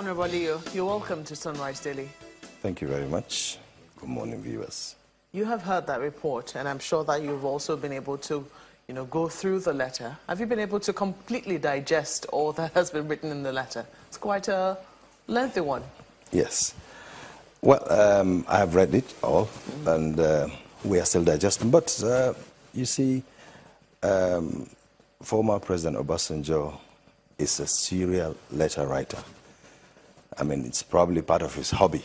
Honorable Aliyu, you're welcome to Sunrise Daily. Thank you very much. Good morning, viewers. You have heard that report, and I'm sure that you've also been able to, go through the letter. Have you been able to completely digest all that has been written in the letter? It's quite a lengthy one. Yes. Well, I have read it all, and we are still digesting. But, you see, former President Obasanjo is a serial letter writer. I mean, it's probably part of his hobby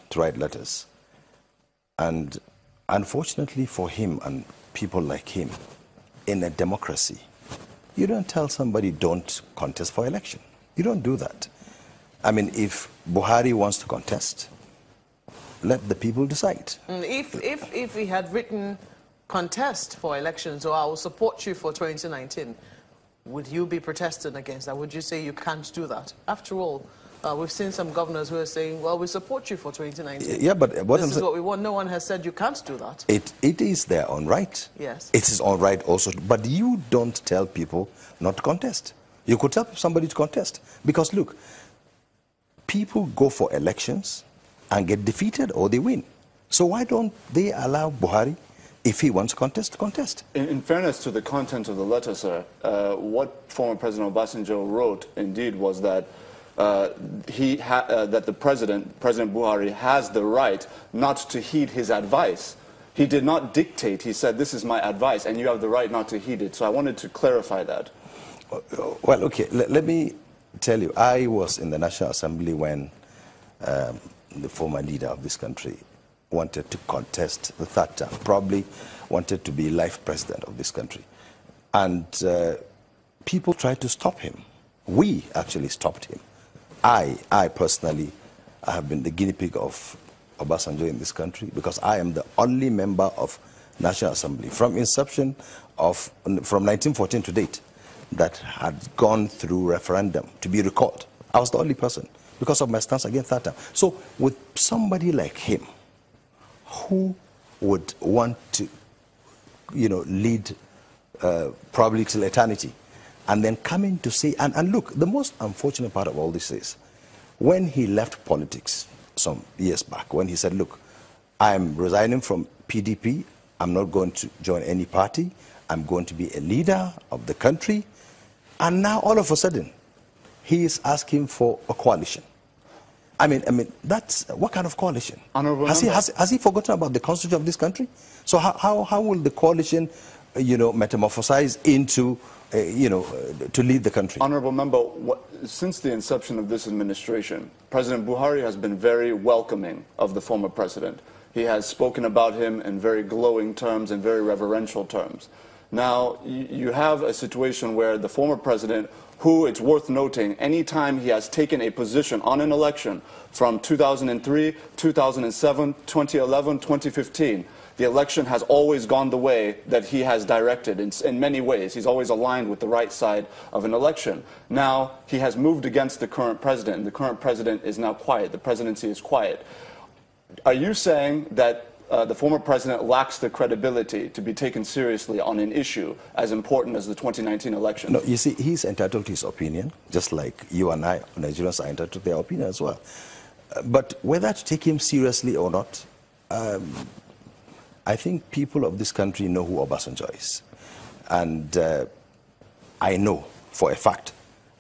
to write letters. And unfortunately for him and people like him, in a democracy, you don't tell somebody don't contest for election. You don't do that. I mean, if Buhari wants to contest, let the people decide. If he had written contest for elections, or I will support you for 2019, would you be protesting against that? Would you say you can't do that? After all, we've seen some governors who are saying, well, we support you for 2019. Yeah, but this is what we want. No one has said you can't do that. It is their own right. Yes. It is all right also. But you don't tell people not to contest. You could tell somebody to contest. Because, look, people go for elections and get defeated or they win. So why don't they allow Buhari, if he wants to contest? In fairness to the content of the letter, sir, what former President Obasanjo wrote, indeed, was that that the President Buhari, has the right not to heed his advice. He did not dictate. He said, this is my advice, and you have the right not to heed it. So I wanted to clarify that. Well, okay, let me tell you, I was in the National Assembly when the former leader of this country wanted to contest the third term, probably wanted to be life president of this country. And people tried to stop him. We actually stopped him. I personally, I have been the guinea pig of Obasanjo in this country because I am the only member of National Assembly from inception from 1914 to date that had gone through referendum to be recalled. I was the only person because of my stance against that term. So with somebody like him, who would want to, lead probably till eternity, and then coming to say, and look, the most unfortunate part of all this is, when he left politics some years back, when he said, look, I'm resigning from PDP, I'm not going to join any party, I'm going to be a leader of the country, and now all of a sudden, he is asking for a coalition. I mean, that's, what kind of coalition? Has he forgotten about the constitution of this country? So how will the coalition, metamorphosize into, to lead the country? Honorable Member, since the inception of this administration, President Buhari has been very welcoming of the former president. He has spoken about him in very glowing terms and very reverential terms. Now, you have a situation where the former president, who, it's worth noting, anytime he has taken a position on an election from 2003, 2007, 2011, 2015, the election has always gone the way that he has directed in many ways. He's always aligned with the right side of an election. Now, he has moved against the current president, and the current president is now quiet. The presidency is quiet. Are you saying that the former president lacks the credibility to be taken seriously on an issue as important as the 2019 election? No, you see, he's entitled to his opinion, just like you and I, Nigerians, are entitled to their opinion as well. But whether to take him seriously or not, I think people of this country know who Obasanjo is. And I know for a fact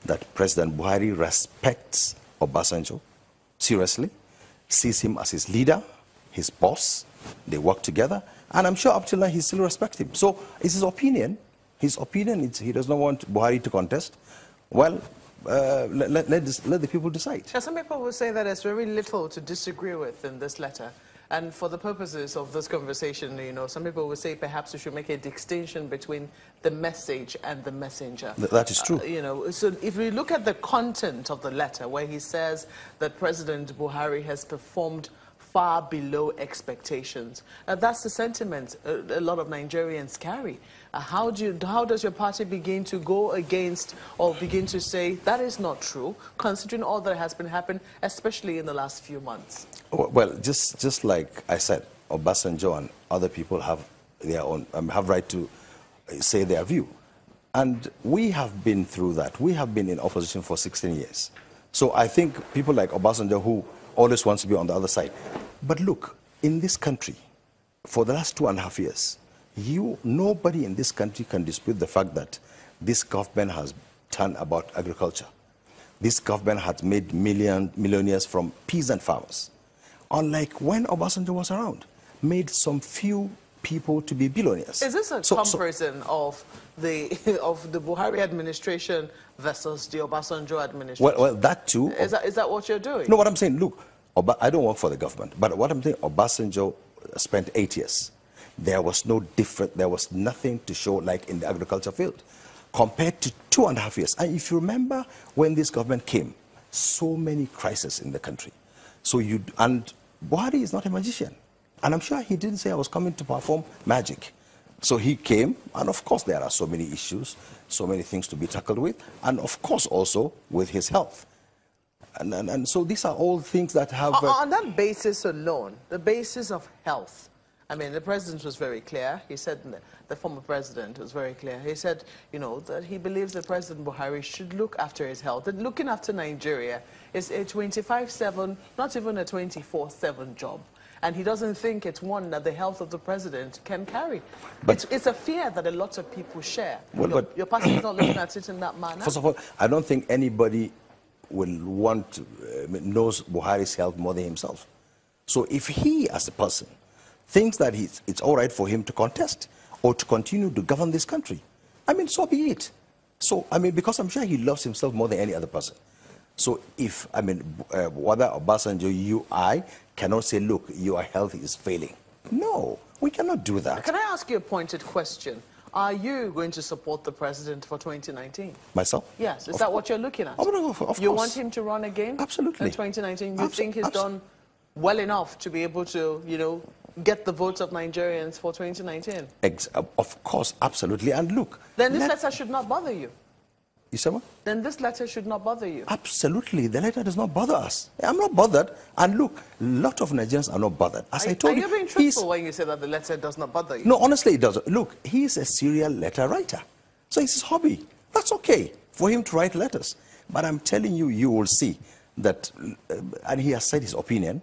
that President Buhari respects Obasanjo seriously, sees him as his leader, his boss. They work together, and I'm sure up till now he still respects him. So it's his opinion. His opinion is he does not want Buhari to contest. Well, let the people decide. Now, some people will say that there's very little to disagree with in this letter. And for the purposes of this conversation, some people will say perhaps we should make a distinction between the message and the messenger. That is true. So if we look at the content of the letter, where he says that President Buhari has performed far below expectations. That's the sentiment a lot of Nigerians carry. How does your party begin to go against or begin to say that is not true, considering all that has been happening, especially in the last few months? Well, just like I said, Obasanjo and other people have their own, have right to say their view. And we have been through that. We have been in opposition for 16 years. So I think people like Obasanjo, who always wants to be on the other side. But look, in this country, for the last 2.5 years, nobody in this country can dispute the fact that this government has turned about agriculture. This government has made millionaires from peasant farmers. Unlike when Obasanjo was around, made some few people to be billionaires. Is this a comparison of the Buhari administration versus the Obasanjo administration? Well, that too. Is that what you're doing? No, what I'm saying, look, I don't work for the government, but what I'm saying, Obasanjo spent 8 years. There was nothing to show like in the agriculture field, compared to 2.5 years. And if you remember when this government came, so many crises in the country. And Buhari is not a magician. And I'm sure he didn't say I was coming to perform magic. So he came, and of course there are so many issues, so many things to be tackled with, and of course also with his health. And so these are all things that have... On that basis alone, the basis of health, I mean, the president was very clear. He said, the former president was very clear. He said, you know, that he believes that President Buhari should look after his health. That looking after Nigeria is a 24/7, not even a 24/7 job. And he doesn't think it's one that the health of the president can carry. But it's a fear that a lot of people share. Well, your party is not looking at it in that manner. First of all, I don't think anybody will knows Buhari's health more than himself. So if he, as a person, thinks that it's all right for him to contest or to continue to govern this country, I mean, so be it. So, I mean, because I'm sure he loves himself more than any other person. So if, I mean, whether Obasanjo, I cannot say, look, your health is failing. No, we cannot do that. Can I ask you a pointed question? Are you going to support the president for 2019? Myself? Yes. Is that what you're looking at? Oh, of course. You want him to run again? Absolutely. In 2019? You think he's done well enough to be able to, you know, get the votes of Nigerians for 2019? Of course, absolutely. And look... Then this letter should not bother you. You said what? Then this letter should not bother you. Absolutely. The letter does not bother us. I'm not bothered. And look, a lot of Nigerians are not bothered. As I told you... Are you being truthful when you say that the letter does not bother you? No, honestly, it doesn't. Look, he's a serial letter writer. So it's his hobby. That's okay for him to write letters. But I'm telling you, you will see that... and he has said his opinion.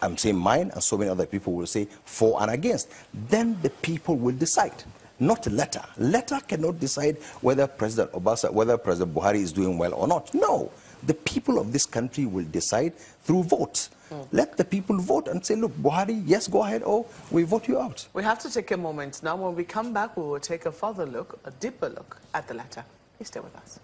I'm saying mine, and so many other people will say for and against. Then the people will decide. Not a letter. Letter cannot decide whether President Buhari is doing well or not. No. The people of this country will decide through votes. Let the people vote and say, look, Buhari, yes, go ahead, or we vote you out. We have to take a moment now. When we come back, we will take a further look, a deeper look at the letter. Please stay with us.